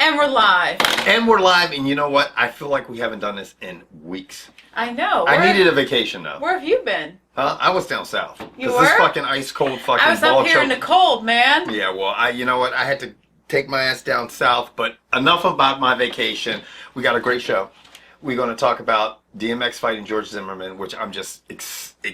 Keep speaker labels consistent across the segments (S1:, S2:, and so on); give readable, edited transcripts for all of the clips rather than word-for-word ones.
S1: And we're live.
S2: And we're live, and you know what? I feel like we haven't done this in weeks.
S1: I know.
S2: I needed a vacation, though.
S1: Where have you been?
S2: I was down south.
S1: You were?
S2: This fucking ice cold fucking
S1: I was up here in the cold, man.
S2: Yeah, well, you know what? I had to take my ass down south, but enough about my vacation. We got a great show. We're going to talk about DMX fighting George Zimmerman, which I'm just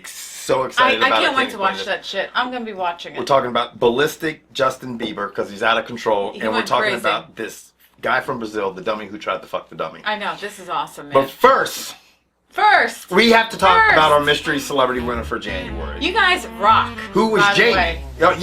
S2: so excited about.
S1: I can't wait to watch that shit. I'm going to be watching it.
S2: We're talking about Ballistic Justin Bieber, because he's out of control.
S1: He
S2: and we're talking
S1: crazy.
S2: about this guy from Brazil, the dummy who tried to fuck the dummy.
S1: I know. This is awesome, man.
S2: But first, we have to talk about our mystery celebrity winner for January.
S1: You guys rock.
S2: Who was Jamie? Yeah,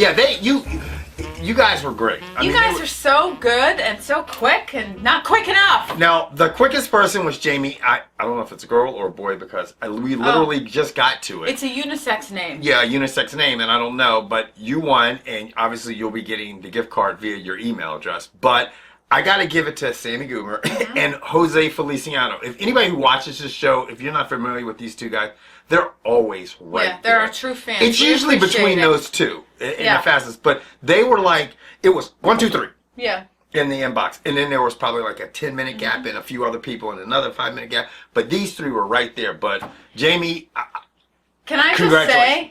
S2: you guys were great.
S1: You guys are so good and so quick and not quick enough.
S2: Now, the quickest person was Jamie. I don't know if it's a girl or a boy because we literally just got to it.
S1: It's a unisex name.
S2: Yeah, a unisex name, and I don't know, but you won, and obviously you'll be getting the gift card via your email address. But I got to give it to Sammy Goomer and Jose Feliciano. If anybody who watches this show, if you're not familiar with these two guys, they're always right.
S1: Yeah, they're our true fans.
S2: It's usually between those two in the fastest, but they were like, it was 1, 2, 3.
S1: Yeah.
S2: In the inbox. And then there was probably like a 10-minute gap and a few other people and another 5-minute gap. But these three were right there. But Jamie,
S1: can I just say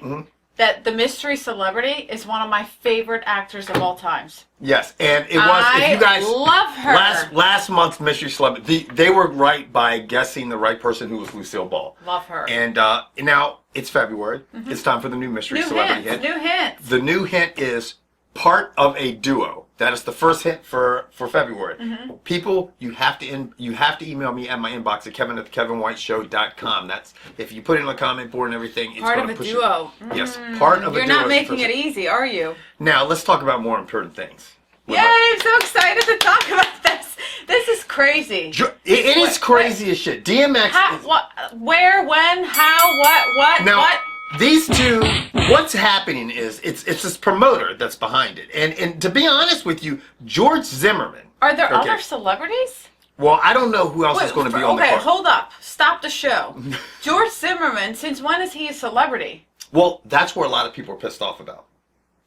S1: that the mystery celebrity is one of my favorite actors of all times?
S2: Yes, and it was. If you guys
S1: love her.
S2: Last month's mystery celebrity, they were right by guessing the right person, who was Lucille Ball.
S1: Love her.
S2: And now it's February. It's time for the new mystery celebrity hint.
S1: New hint.
S2: The new hint is part of a duo. That is the first hint for February. People, you have to email me at my inbox at kevin@kevinwhiteshow.com. That's, if you put it in the comment board and everything, it's
S1: part
S2: going
S1: of
S2: to
S1: a
S2: push
S1: duo.
S2: Yes, part of a duo.
S1: You're not making it easy, are you?
S2: Now let's talk about more important things.
S1: Yay! I'm so excited to talk about this. This is crazy.
S2: It is crazy as shit. DMX.
S1: What? Where? When? How? What?
S2: Now,
S1: what?
S2: These two, what's happening is it's this promoter that's behind it. And to be honest with you, George Zimmerman.
S1: Are there other celebrities?
S2: Well, I don't know who else is going to be on the card.
S1: Okay, hold up. Stop the show. George Zimmerman, since when is he a celebrity?
S2: Well, that's where a lot of people are pissed off about.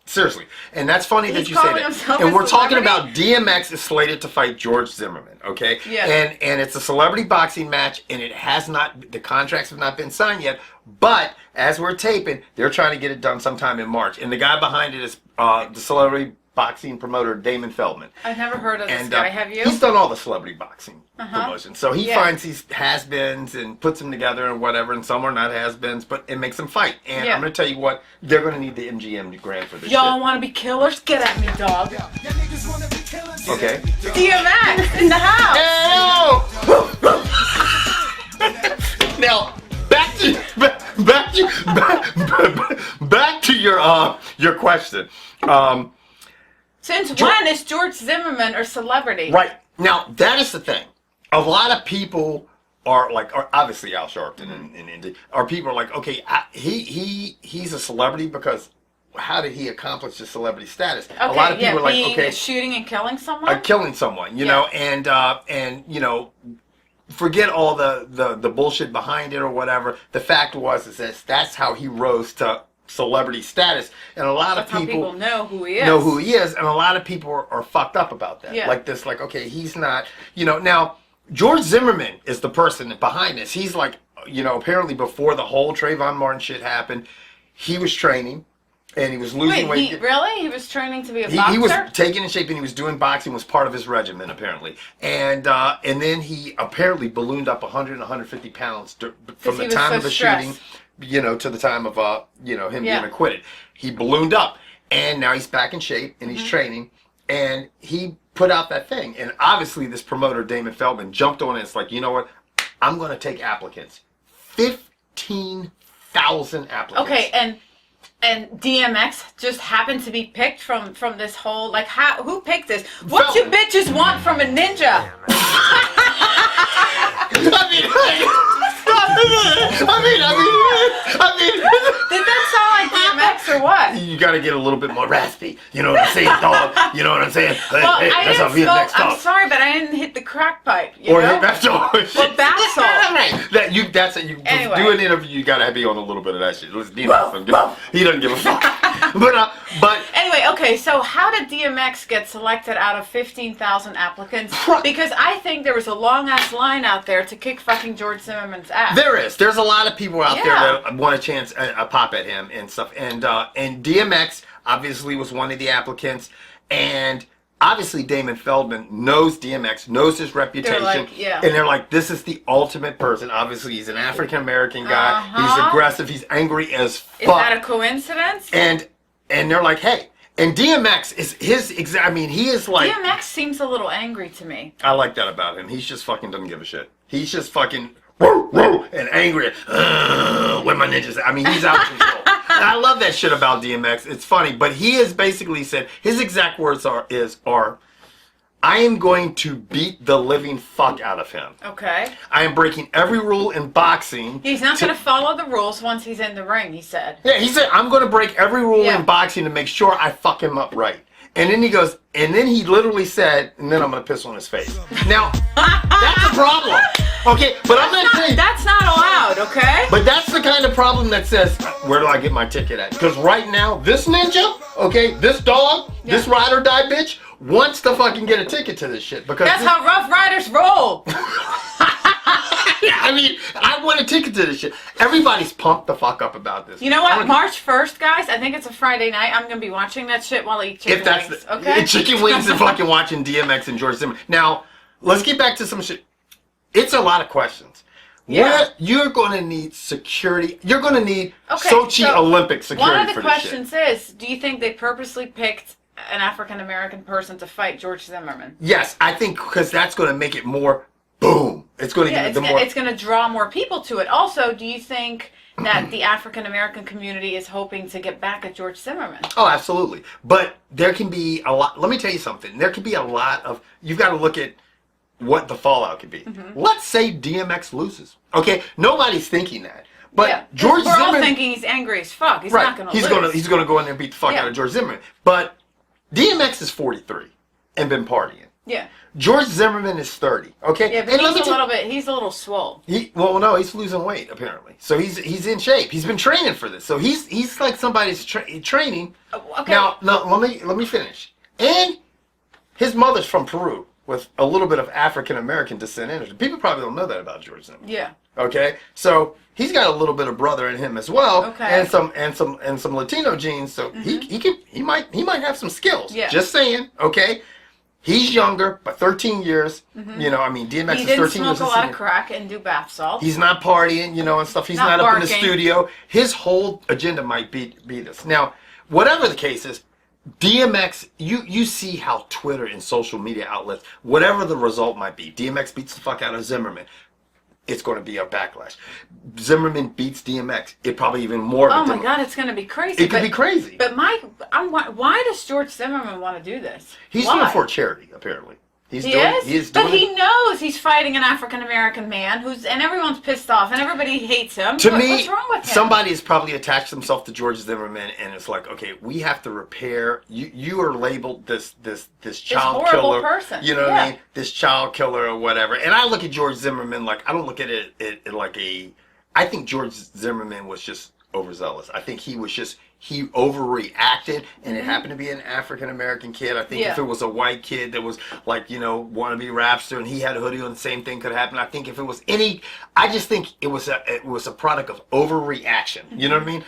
S2: Seriously. And that's funny that you say that.
S1: And
S2: we're talking about DMX is slated to fight George Zimmerman, okay?
S1: Yeah.
S2: And it's a celebrity boxing match, and it has not, the contracts have not been signed yet, but as we're taping, they're trying to get it done sometime in March. And the guy behind it is the celebrity boxing promoter Damon Feldman.
S1: I've never heard of this guy. Have you?
S2: He's done all the celebrity boxing promotions. So he finds these has-beens and puts them together and whatever, and some are not has-beens, but it makes them fight. And I'm going to tell you what, they're going to need the MGM grant for this
S1: Y'all
S2: shit.
S1: want to be killers? Get at me, dog.
S2: Okay.
S1: DMX in the house.
S2: Hey, now, back to your question.
S1: Since when is George Zimmerman a celebrity?
S2: Right. Now, that is the thing. A lot of people are like, obviously Al Sharpton and Indy, people are like, okay, he's a celebrity because how did he accomplish his celebrity status?
S1: Okay,
S2: a lot of people are like, okay,
S1: shooting and killing someone?
S2: Killing someone, you know, and you know, forget all the bullshit behind it or whatever. The fact was is that that's how he rose to celebrity status, and a lot of people
S1: know who he is.
S2: And a lot of people are fucked up about that.
S1: Yeah.
S2: Like this, like, okay, he's not, you know. Now, George Zimmerman is the person behind this. He's like, you know, apparently before the whole Trayvon Martin shit happened, he was training, and he was losing weight.
S1: Really? He was training to be a boxer?
S2: He was taking in shape, and he was doing boxing, was part of his regimen, apparently. And then he apparently ballooned up 100 150 pounds from the time of the shooting, you know, to the time of you know, him being acquitted. He ballooned up, and now he's back in shape, and he's training, and he put out that thing. And obviously this promoter, Damon Feldman, jumped on it. It's like, you know what? I'm going to take applicants. 15,000 applicants.
S1: Okay, and DMX just happened to be picked from this whole, like, who picked this? What you bitches want from a ninja? I mean,
S2: did
S1: that sound like DMX? DMX or what?
S2: You got to get a little bit more raspy. You know what I'm saying, dog? You know what I'm saying?
S1: Well,
S2: hey,
S1: I
S2: that's how
S1: didn't
S2: DMX
S1: smoke. I'm
S2: talks.
S1: sorry, but I didn't hit the crack pipe. You
S2: Or
S1: know?
S2: hit bath salt.
S1: Well, bath salt.
S2: Anyway. Do an interview, you got to be on a little bit of that shit. Listen, DMX, he doesn't give a fuck. but
S1: anyway, okay, so how did DMX get selected out of 15,000 applicants? Because I think there was a long-ass line out there to kick fucking George Zimmerman's ass.
S2: There is. There's a lot of people out there that want a chance, a pop at him and stuff. And DMX obviously was one of the applicants. And obviously Damon Feldman knows DMX, knows his reputation. And they're like, this is the ultimate person. Obviously, he's an African-American guy. He's aggressive. He's angry as fuck. Is
S1: that a coincidence?
S2: And they're like, hey. And DMX is his exact. I mean, he is like.
S1: DMX seems a little angry to me.
S2: I like that about him. He's just fucking doesn't give a shit. He's just fucking woo, woo, and angry. Where my ninjas at? I mean, he's out of control. And I love that shit about DMX. It's funny, but he has basically said his exact words are I am going to beat the living fuck out of him.
S1: Okay.
S2: I am breaking every rule in boxing.
S1: He's not going to follow the rules once he's in the ring, he said.
S2: Yeah, he said, I'm going to break every rule in boxing to make sure I fuck him up right. And then he goes, and then he literally said, and then I'm going to piss on his face. Now, that's a problem. Okay, but I'm not saying.
S1: That's not allowed, okay?
S2: But that's the kind of problem that says, where do I get my ticket at? Because right now, this ninja, okay, this dog, this ride or die bitch, wants to fucking get a ticket to this shit. Because
S1: that's how Rough Riders roll.
S2: I mean, I want a ticket to this shit. Everybody's pumped the fuck up about this.
S1: You know what? March 1st, guys, I think it's a Friday night. I'm going to be watching that shit while I eat chicken wings. Okay?
S2: Chicken wings and fucking watching DMX and George Zimmerman. Now, let's get back to some shit. It's a lot of questions. Yeah. You're going to need security. You're going to need Sochi Olympic security.
S1: One of the questions is, do you think they purposely picked an African-American person to fight George Zimmerman?
S2: Yes, I think because that's going to make it more boom. It's going to give it the more.
S1: It's going to draw more people to it. Also, do you think that the African-American community is hoping to get back at George Zimmerman?
S2: Oh, absolutely. But there can be a lot. Let me tell you something. There can be a lot of. You've got to look at what the fallout could be. Let's say DMX loses. Okay, nobody's thinking that. But George Zimmerman.
S1: We're all thinking he's angry as fuck. He's not going to lose.
S2: He's going to go in there and beat the fuck out of George Zimmerman. But DMX is 43 and been partying.
S1: Yeah.
S2: George Zimmerman is 30. Okay.
S1: Yeah, but he's a little swole.
S2: No, he's losing weight apparently. So he's in shape. He's been training for this. So he's like somebody's training.
S1: Okay.
S2: Now, let me finish. And his mother's from Peru with a little bit of African American descent in it. People probably don't know that about George Zimmerman.
S1: Yeah.
S2: Okay. So he's got a little bit of brother in him as well.
S1: Okay.
S2: And some Latino genes. So he might have some skills.
S1: Yeah.
S2: Just saying. Okay. He's younger, but 13 years. You know, I mean, DMX is 13 years.
S1: He didn't smoke a lot of crack and do bath salts.
S2: He's not partying, you know, and stuff. He's not up in the studio. His whole agenda might be this. Now, whatever the case is, DMX, you see how Twitter and social media outlets, whatever the result might be, DMX beats the fuck out of Zimmerman. It's going to be a backlash. Zimmerman beats DMX. It probably even more.
S1: Oh my God, it's going to be crazy.
S2: It could be crazy.
S1: But why does George Zimmerman want to do this?
S2: He's doing it for charity, apparently. He is.
S1: But he knows he's fighting an African American man and everyone's pissed off and everybody hates him.
S2: To me,
S1: what's wrong with him?
S2: Somebody has probably attached themselves to George Zimmerman and it's like, okay, we have to repair. You are labeled this child killer
S1: person.
S2: You know what I mean? This child killer or whatever. And I look at George Zimmerman like I don't look at it like a. I think George Zimmerman was just overzealous. I think he overreacted, and it happened to be an African American kid. I think if it was a white kid that was like, you know, wannabe rapster and he had a hoodie on, the same thing could happen. I think if it was I just think it was a product of overreaction. You know what I mean?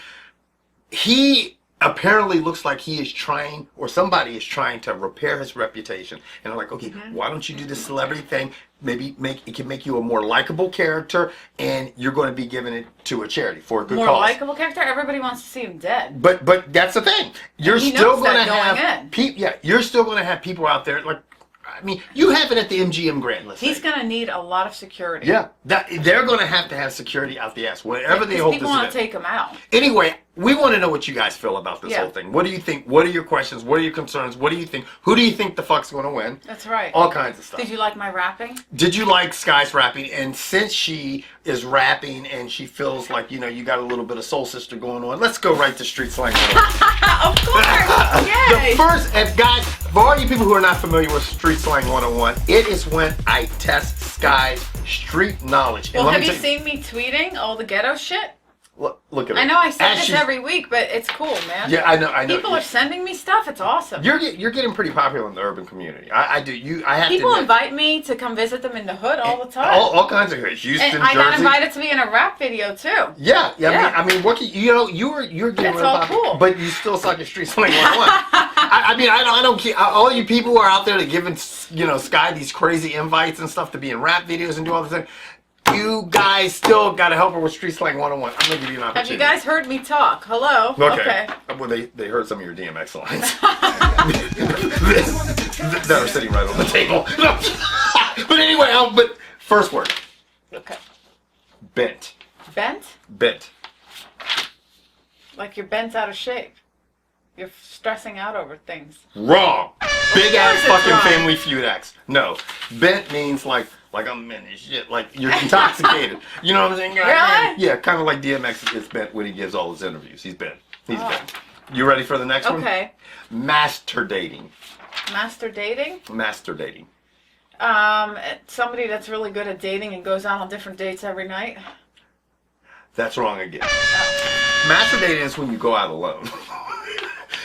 S2: He apparently looks like he is trying, or somebody is trying to repair his reputation. And I'm like, okay, why don't you do this celebrity thing? Maybe it can make you a more likable character, and you're going to be giving it to a charity for a good cause.
S1: More likable character? Everybody wants to see him dead.
S2: But that's the thing. You're still going to have you're still going to have people out there like. I mean, you have it at the MGM Grand.
S1: He's going to need a lot of security.
S2: Yeah, they're going to have security out the ass wherever they hold this event.
S1: People want to take him out.
S2: Anyway, we want to know what you guys feel about this whole thing. What do you think? What are your questions? What are your concerns? What do you think? Who do you think the fuck's going to win?
S1: That's right.
S2: All kinds of stuff.
S1: Did you like my rapping? Did
S2: you like Sky's rapping? And since she is rapping and she feels like, you got a little bit of Soul Sister going on, let's go right to Street Slang 101.
S1: Of course. Yay.
S2: The first, and guys, for all you people who are not familiar with Street Slang 101, it is when I test Sky's street knowledge.
S1: Well, have you seen me tweeting all the ghetto shit?
S2: Look at her.
S1: I know I say this every week, but it's cool, man.
S2: Yeah, I know.
S1: People are sending me stuff. It's awesome.
S2: You're getting pretty popular in the urban community. I do. I have
S1: people
S2: to
S1: invite me to come visit them in the hood all the time.
S2: All kinds of hoods. Houston,
S1: and I got invited to be in a rap video too.
S2: Yeah. I mean, what you're getting
S1: That's
S2: real
S1: all
S2: popular,
S1: cool.
S2: but you still suck at Street Slang 101. I don't care. All you people who are out there that giving Sky these crazy invites and stuff to be in rap videos and do all this thing. You guys still got to help her with Street Slang 101. I'm going to give you an opportunity.
S1: Have you guys heard me talk? Hello?
S2: Okay. Well, they heard some of your DMX lines. that are sitting right on the table. But anyway, but first word.
S1: Okay.
S2: Bent.
S1: Bent?
S2: Bent.
S1: Like you're bent out of shape. You're stressing out over things.
S2: Wrong. Big ass fucking Family Feud acts. No. Bent means like I'm in this shit. Like you're intoxicated. You know what I'm saying?
S1: Really?
S2: Yeah, kind of like DMX is bent when he gives all his interviews. He's bent. He's bent. You ready for the next one?
S1: Okay.
S2: Master dating.
S1: Master dating?
S2: Master dating.
S1: Somebody that's really good at dating and goes out on different dates every night.
S2: That's wrong again. Master dating is when you go out alone.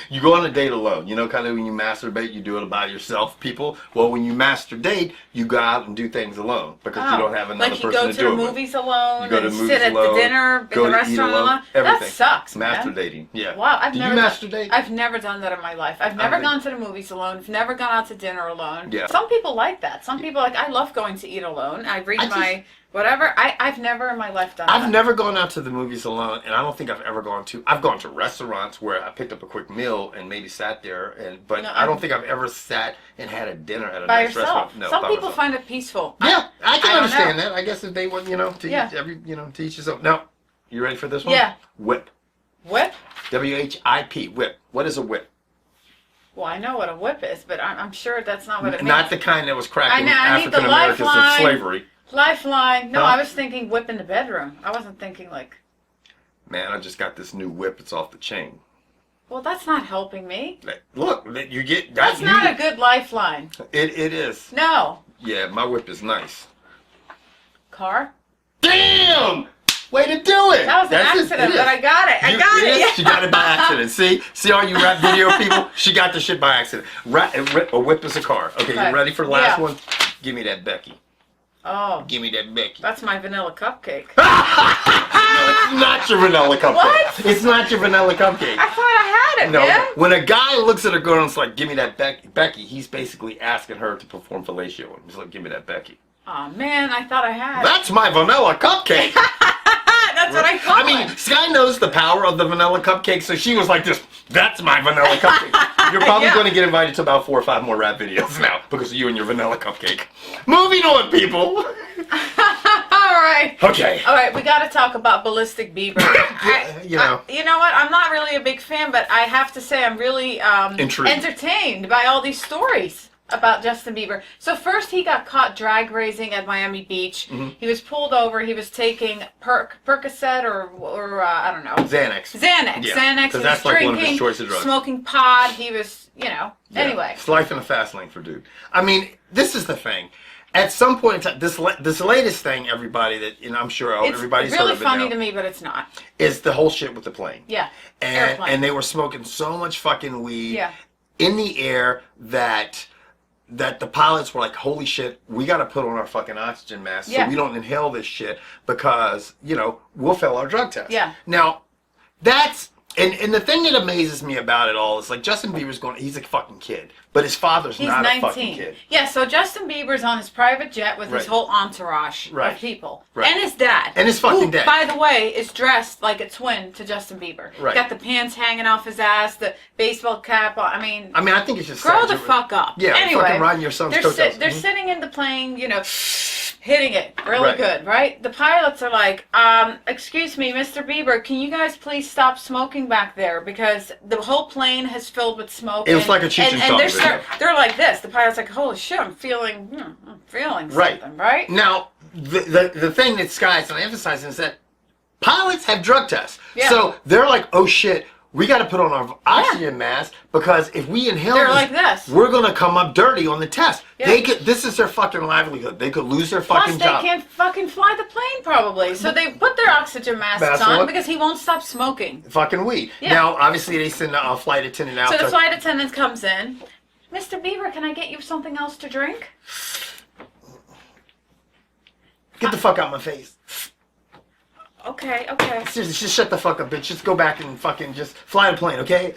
S2: You go on a date alone. Kind of when you masturbate, you do it by yourself, people. Well, when you master date, you go out and do things alone because you don't have another person to do it with.
S1: Like you go to the movies alone,
S2: you go to
S1: and
S2: movies
S1: sit at
S2: alone,
S1: the dinner, in the restaurant alone.
S2: Everything.
S1: That sucks,
S2: Master
S1: man.
S2: dating, yeah.
S1: Wow,
S2: Do you master date?
S1: I've never done that in my life. I've never gone to the movies alone. I've never gone out to dinner alone.
S2: Yeah.
S1: Some people like that. Some people I love going to eat alone. I read my whatever. I've never in my life done that.
S2: I've never gone out to the movies alone, and I don't think I've ever I've gone to restaurants where I picked up a quick meal and maybe sat there, but I don't think I've ever sat and had a dinner at a nice restaurant. No,
S1: some people find it peaceful.
S2: Yeah, I can understand that. I guess if they want, to each his own. Now, you ready for this one?
S1: Yeah.
S2: Whip.
S1: Whip?
S2: WHIP. Whip. What is a whip?
S1: Well, I know what a whip is, but I'm sure that's not what it means.
S2: Not the kind that was cracking African
S1: Americans
S2: in slavery.
S1: Lifeline. No, I was thinking whip in the bedroom. I wasn't thinking like...
S2: Man, I just got this new whip. It's off the chain.
S1: Well, that's not helping me.
S2: Look, you get...
S1: That's not a good lifeline.
S2: It is.
S1: No.
S2: Yeah, my whip is nice.
S1: Car?
S2: Damn! Way to do it!
S1: That was an accident, but I got it. I got it.
S2: She got it by accident. See all you rap video people? She got the shit by accident. A whip is a car. Okay, you ready for the last one? Give me that Becky.
S1: Oh.
S2: Give me that Becky.
S1: That's my vanilla cupcake.
S2: No, it's not your vanilla cupcake.
S1: What?
S2: It's not your vanilla cupcake.
S1: I thought I had it, man.
S2: When a guy looks at a girl and it's like, give me that Becky, he's basically asking her to perform fellatio. He's like, give me that Becky.
S1: Oh, man, I thought I had it.
S2: That's my vanilla cupcake.
S1: That's what I call it.
S2: Sky knows the power of the vanilla cupcake, so she was like this, that's my vanilla cupcake. You're probably going to get invited to about 4 or 5 more rap videos now because of you and your vanilla cupcake. Moving on, people.
S1: All right.
S2: Okay.
S1: All right, we got to talk about Ballistic Bieber. You know what? I'm not really a big fan, but I have to say I'm really entertained by all these stories about Justin Bieber. So first he got caught drag racing at Miami Beach. Mm-hmm. He was pulled over. He was taking Percocet or I don't know.
S2: Xanax.
S1: Yeah. Xanax.
S2: Because that's like one of his choice of drugs.
S1: Smoking pot. He was, anyway.
S2: It's life in a fast lane for dude. I mean, this is the thing. At some point in time, this latest thing, everybody that I'm sure everybody's heard of it now.
S1: It's really funny to me, but it's not.
S2: Is the whole shit with the plane.
S1: Yeah.
S2: And they were smoking so much fucking weed in the air that the pilots were like, holy shit, we got to put on our fucking oxygen masks so we don't inhale this shit because, we'll fail our drug test.
S1: Yeah.
S2: Now, that's, and the thing that amazes me about it all is like Justin Bieber's he's a fucking kid, but his father's not
S1: 19.
S2: a fucking kid.
S1: Yeah, so Justin Bieber's on his private jet with his whole entourage of people.
S2: Right.
S1: And his dad.
S2: And his fucking dad.
S1: By the way, is dressed like a twin to Justin Bieber.
S2: Right.
S1: Got the pants hanging off his ass, the baseball cap on. I mean,
S2: I think it's just
S1: grow the fuck up.
S2: Yeah,
S1: anyway,
S2: fucking riding your son's coattails.
S1: They're sitting in the plane, hitting it really good, right? The pilots are like, excuse me, Mr. Bieber, can you guys please stop smoking back there? Because the whole plane has filled with smoke.
S2: It was like a Cheech and Chonged video.
S1: They're like this. The pilot's like, holy shit, I'm feeling something, right?
S2: Now, the thing that Sky's emphasizing is that pilots have drug tests. Yeah. So they're like, oh shit, we got to put on our oxygen mask because if we inhale this, we're going to come up dirty on the test. Yeah. This is their fucking livelihood. They could lose their fucking job.
S1: Plus, they can't fucking fly the plane probably. So they put their oxygen masks on because he won't stop smoking.
S2: Fucking weed. Yeah. Now, obviously, they send a flight attendant out.
S1: So the flight attendant comes in. Mr. Bieber, can I get you something else to drink?
S2: Get the fuck out of my face.
S1: Okay.
S2: Seriously, just shut the fuck up, bitch. Just go back and fucking just fly the plane, okay?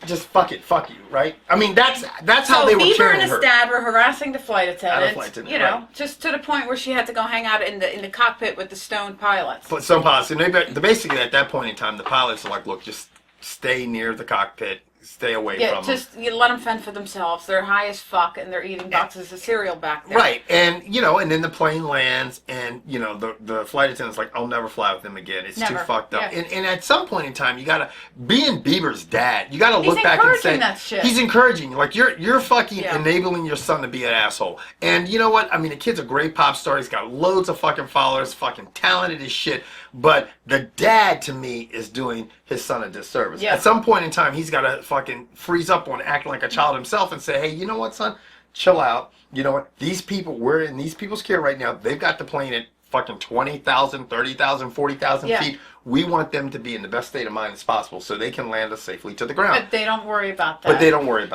S2: Just fuck you, right? I mean, that's how they were carrying her. So
S1: Bieber and his dad were harassing the flight attendant. You know, just to the point where she had to go hang out in the cockpit with the stoned pilots.
S2: But stone pilots, and basically at that point in time, the pilots are like, look, just stay near the cockpit. Stay away from them.
S1: Yeah, just you let them fend for themselves. They're high as fuck, and they're eating boxes of cereal back there.
S2: Right, and and then the plane lands, and the flight attendant's like, I'll never fly with them again. It's too fucked up. Yeah. And at some point in time, you gotta being Bieber's dad. You gotta look back and say
S1: that shit.
S2: He's encouraging. Like you're fucking enabling your son to be an asshole. And you know what? I mean, the kid's a great pop star. He's got loads of fucking followers. Fucking talented as shit. But the dad, to me, is doing his son a disservice. Yeah. At some point in time, he's got to fucking freeze up on acting like a child himself and say, hey, you know what, son? Chill out. You know what? These people, we're in these people's care right now. They've got the plane at fucking 20,000, 30,000, 40,000 feet. We want them to be in the best state of mind as possible so they can land us safely to the ground.
S1: But they don't worry about that.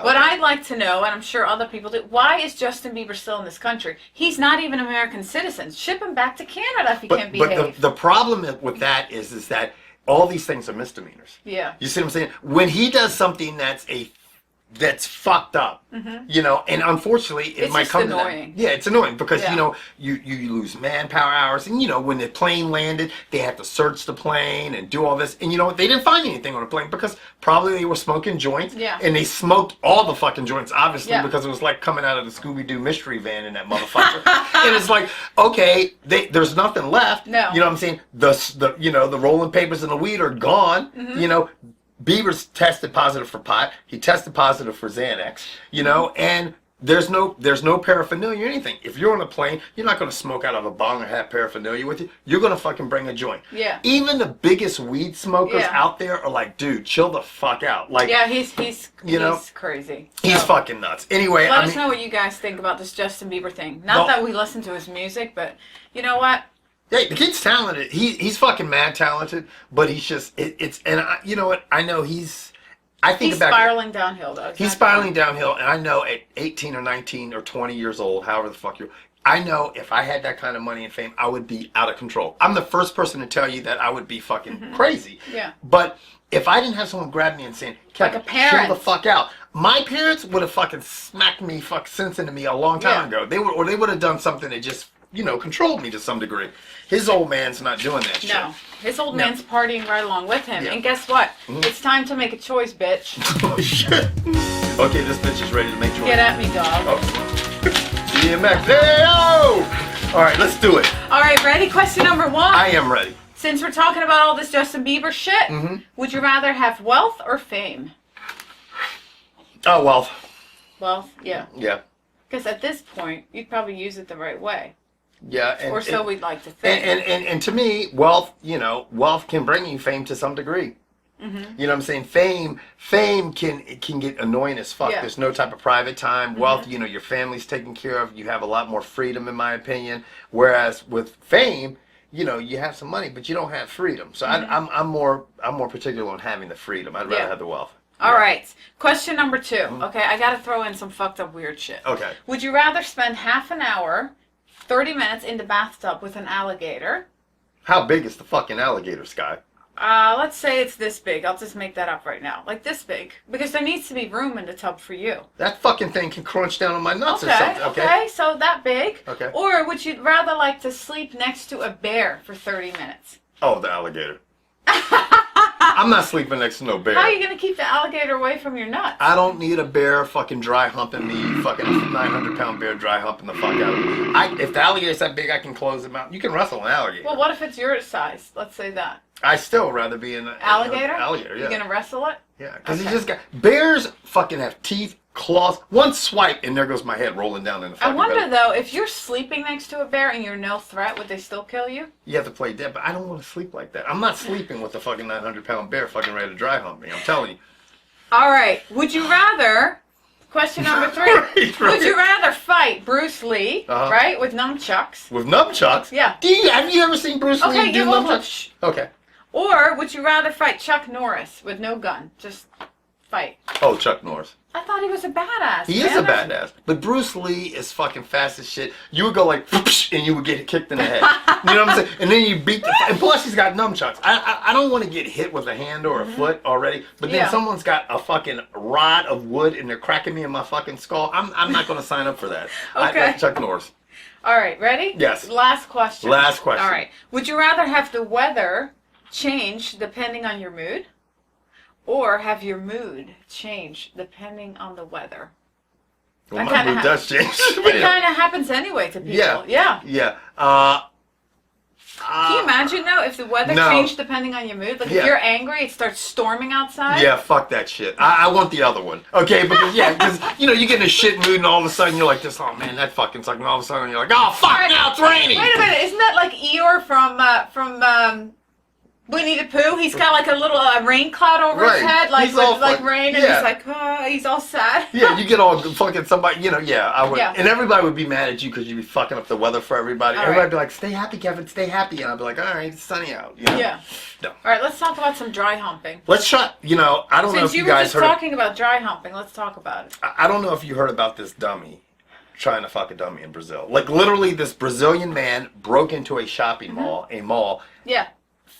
S1: What I'd like to know, and I'm sure other people do, why is Justin Bieber still in this country? He's not even an American citizen. Ship him back to Canada if he can't behave.
S2: But the problem with that is that all these things are misdemeanors.
S1: Yeah.
S2: You see what I'm saying? When he does something that's fucked up, and unfortunately it might come
S1: annoying.
S2: to that. Yeah, it's annoying because you lose manpower hours, and when the plane landed, they had to search the plane and do all this, and they didn't find anything on the plane because probably they were smoking joints, and they smoked all the fucking joints, obviously, because it was like coming out of the Scooby-Doo mystery van in that motherfucker, and it's like, okay, there's nothing left.
S1: No.
S2: You know what I'm saying? The rolling papers and the weed are gone. Mm-hmm. Bieber's tested positive for pot. He tested positive for Xanax, and there's no paraphernalia or anything. If you're on a plane, you're not going to smoke out of a bong or have paraphernalia with you. You're going to fucking bring a joint.
S1: Yeah.
S2: Even the biggest weed smokers out there are like, dude, chill the fuck out. Like,
S1: yeah, he's crazy.
S2: He's fucking nuts. Anyway,
S1: let us know what you guys think about this Justin Bieber thing. Not that we listen to his music, but you know what?
S2: Hey, the kid's talented. He's fucking mad talented, but he's just you know what? I know he's
S1: spiraling downhill though.
S2: He's spiraling downhill, and I know at 18 or 19 or 20 years old, however the fuck I know if I had that kind of money and fame, I would be out of control. I'm the first person to tell you that I would be fucking crazy.
S1: Yeah.
S2: But if I didn't have someone grab me and saying, Kevin,
S1: like a parent,
S2: chill the fuck out. My parents would have fucking smacked me, sense into me a long time ago. They would have done something that just controlled me to some degree. His old man's not doing that shit.
S1: No. His old man's partying right along with him. Yeah. And guess what? It's time to make a choice, bitch.
S2: Oh, shit. Okay, this bitch is ready to make choice.
S1: Get at me, dog.
S2: Oh. DMX. Hey-o! All right, let's do it.
S1: All right, ready? Question number 1.
S2: I am ready.
S1: Since we're talking about all this Justin Bieber shit, would you rather have wealth or fame?
S2: Oh, wealth.
S1: Wealth, yeah.
S2: Yeah.
S1: Because at this point, you'd probably use it the right way.
S2: Yeah,
S1: or so we'd like to think.
S2: And to me, wealth, wealth can bring you fame to some degree. You know what I'm saying? Fame can get annoying as fuck. Yeah. There's no type of private time. Wealth, your family's taken care of. You have a lot more freedom, in my opinion. Whereas with fame, you have some money, but you don't have freedom. So I'm more particular on having the freedom. I'd rather have the wealth.
S1: All right. Question number 2. Okay, I got to throw in some fucked up weird shit.
S2: Okay.
S1: Would you rather spend half an hour, 30 minutes in the bathtub with an alligator?
S2: How big is the fucking alligator, Sky?
S1: Let's say it's this big. I'll just make that up right now. Like this big. Because there needs to be room in the tub for you.
S2: That fucking thing can crunch down on my nuts or something.
S1: Okay, so that big.
S2: Okay.
S1: Or would you rather like to sleep next to a bear for 30 minutes?
S2: Oh, the alligator. I'm not sleeping next to no bear.
S1: How are you going to keep the alligator away from your nuts?
S2: I don't need a bear fucking dry humping me, fucking 900-pound bear dry humping the fuck out of me. If the alligator's that big, I can close him out. You can wrestle an alligator.
S1: Well, what if it's your size? Let's say that.
S2: I still rather be an
S1: alligator.
S2: Alligator, yeah.
S1: You're going to wrestle it?
S2: Yeah, because he just got... Bears fucking have teeth, claws. One swipe, and there goes my head rolling down in the fucking
S1: I wonder,
S2: belly.
S1: though, if you're sleeping next to a bear and you're no threat, would they still kill you?
S2: You have to play dead, but I don't want to sleep like that. I'm not sleeping with a fucking 900-pound bear fucking ready to dry hump me. I'm telling you.
S1: All right. Would you rather... Question number 3. Right. Would you rather fight Bruce Lee, right, with nunchucks?
S2: With nunchucks?
S1: Yeah.
S2: Have you ever seen Bruce Lee do nunchucks? Okay.
S1: Or would you rather fight Chuck Norris with no gun? Just fight.
S2: Oh, Chuck Norris.
S1: I thought he was a badass.
S2: He is a badass. But Bruce Lee is fucking fast as shit. You would go like, and you would get kicked in the head. You know what I'm saying? And then you beat the... And plus he's got nunchucks. I don't want to get hit with a hand or a foot already. But then someone's got a fucking rod of wood and they're cracking me in my fucking skull. I'm not going to sign up for that.
S1: Okay.
S2: Chuck Norris.
S1: All right. Ready?
S2: Yes.
S1: Last question.
S2: Last question.
S1: All right. Would you rather have the weather change depending on your mood? Or have your mood change depending on the weather?
S2: Well, my mood does change.
S1: It kind of happens anyway to people. Yeah. Can you imagine, though, if the weather changed depending on your mood? Like, if you're angry, it starts storming outside?
S2: Yeah, fuck that shit. I want the other one. Okay, because, you know, you get in a shit mood and all of a sudden you're like this, oh, man, that fucking sucks. And all of a sudden you're like, oh, fuck, now it's raining.
S1: Wait a minute. Isn't that like Eeyore from Winnie the Pooh? He's got like a little rain cloud over his head, like with rain, and he's like, oh, he's all sad.
S2: Yeah, you get all fucking somebody, you know, I would. Yeah. And everybody would be mad at you because you'd be fucking up the weather for everybody. Everybody would be like, stay happy, Kevin, stay happy. And I'd be like, all right, it's sunny out. You know?
S1: Yeah.
S2: No.
S1: All right, let's talk about some dry humping.
S2: Let's you know, I don't know if you guys heard.
S1: Since you were just talking about dry humping, let's talk about it.
S2: I don't know if you heard about this dummy trying to fuck a dummy in Brazil. Like, literally, this Brazilian man broke into a shopping mall,
S1: Yeah.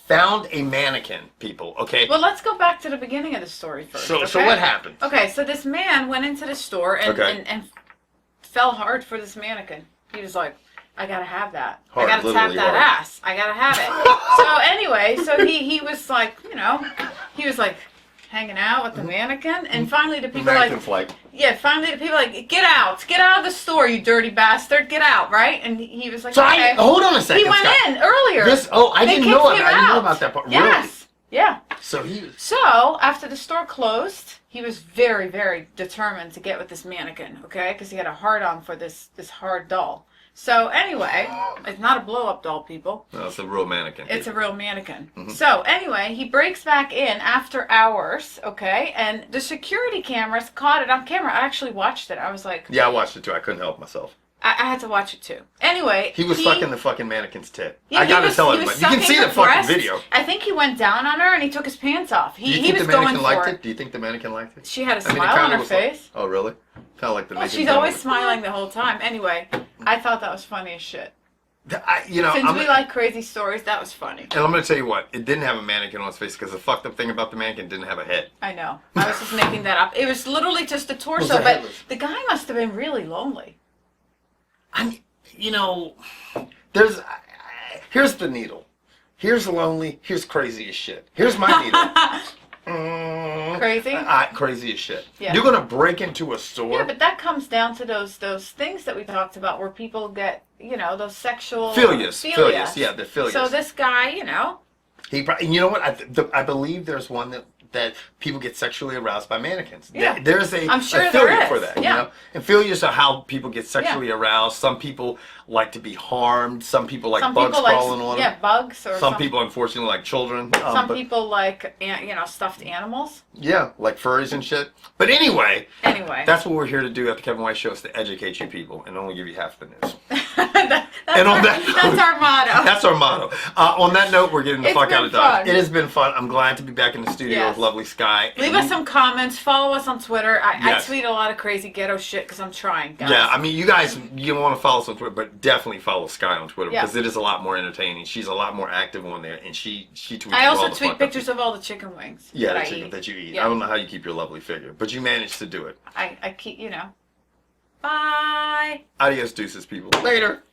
S2: Found a mannequin, people, okay?
S1: Well, let's go back to the beginning of the story first.
S2: So what happened?
S1: Okay, so this man went into the store and fell hard for this mannequin. He was like, I gotta have that. I gotta tap that ass. I gotta have it. So anyway, he was like, you know, he was like hanging out with the mannequin, and finally the people finally the people like, get out of the store, you dirty bastard, get out, right? And he was like,
S2: so
S1: okay.
S2: Hold on a second.
S1: He went in earlier.
S2: I didn't know about that part.
S1: Yes.
S2: Really?
S1: Yeah.
S2: So
S1: after the store closed, he was very, very determined to get with this mannequin, okay? Because he had a hard-on for this hard doll. So anyway, it's not a blow-up doll, people.
S2: No, it's a real mannequin.
S1: It's a real mannequin. Mm-hmm. So anyway, he breaks back in after hours, okay? And the security cameras caught it on camera. I actually watched it. I was like...
S2: Yeah, I watched it too. I couldn't help myself.
S1: I had to watch it too. Anyway,
S2: he was sucking the fucking mannequin's tit. Yeah, I gotta tell everybody. You can see the fucking video.
S1: I think he went down on her and he took his pants off. He was
S2: the mannequin liked it? Do you think the mannequin liked it?
S1: She had a smile on her face.
S2: Oh, really? Kind of like the.
S1: Well, she's always smiling the whole time. Anyway, I thought that was funny as shit. Since we like crazy stories, that was funny.
S2: And I'm going to tell you what, it didn't have a mannequin on its face because the fucked up thing about the mannequin didn't have a head.
S1: I know. I was just making that up. It was literally just a torso, but the guy must have been really lonely.
S2: I mean, you know, here's the needle. Here's lonely. Here's crazy as shit. Here's my needle.
S1: Crazy?
S2: Crazy as shit.
S1: Yeah.
S2: You're going to break into a store.
S1: Yeah, but that comes down to those things that we talked about where people get, you know, those sexual...
S2: Philias. Yeah, the philias.
S1: So this guy, you know...
S2: You know what? I believe there's one that people get sexually aroused by mannequins.
S1: Yeah.
S2: There's
S1: I'm sure
S2: a
S1: there
S2: philia
S1: is.
S2: for that.
S1: Yeah.
S2: You know? And philias are how people get sexually aroused. Some people like to be harmed. Some people like bugs crawling on them.
S1: Yeah, bugs. Or
S2: some people, unfortunately, like children.
S1: Some people like, you know, stuffed animals.
S2: Yeah, like furries and shit. But anyway,
S1: that's
S2: what we're here to do at the Kevin White Show, is to educate you people and only give you half the news.
S1: That's our motto.
S2: That's our motto. On that note, we're getting the fuck out of Dodge. It has been fun. I'm glad to be back in the studio with lovely Sky.
S1: Leave us some comments. Follow us on Twitter. I tweet a lot of crazy ghetto shit because I'm trying, guys.
S2: Yeah, I mean, you guys, you want to follow us on Twitter, but definitely follow Sky on Twitter because it is a lot more entertaining. She's a lot more active on there, and she tweets.
S1: I also tweet pictures of all the chicken wings.
S2: Yeah, the chicken that you eat. Yeah. I don't know how you keep your lovely figure, but you managed to do it.
S1: I keep, you know. Bye.
S2: Adios, deuces, people. Later.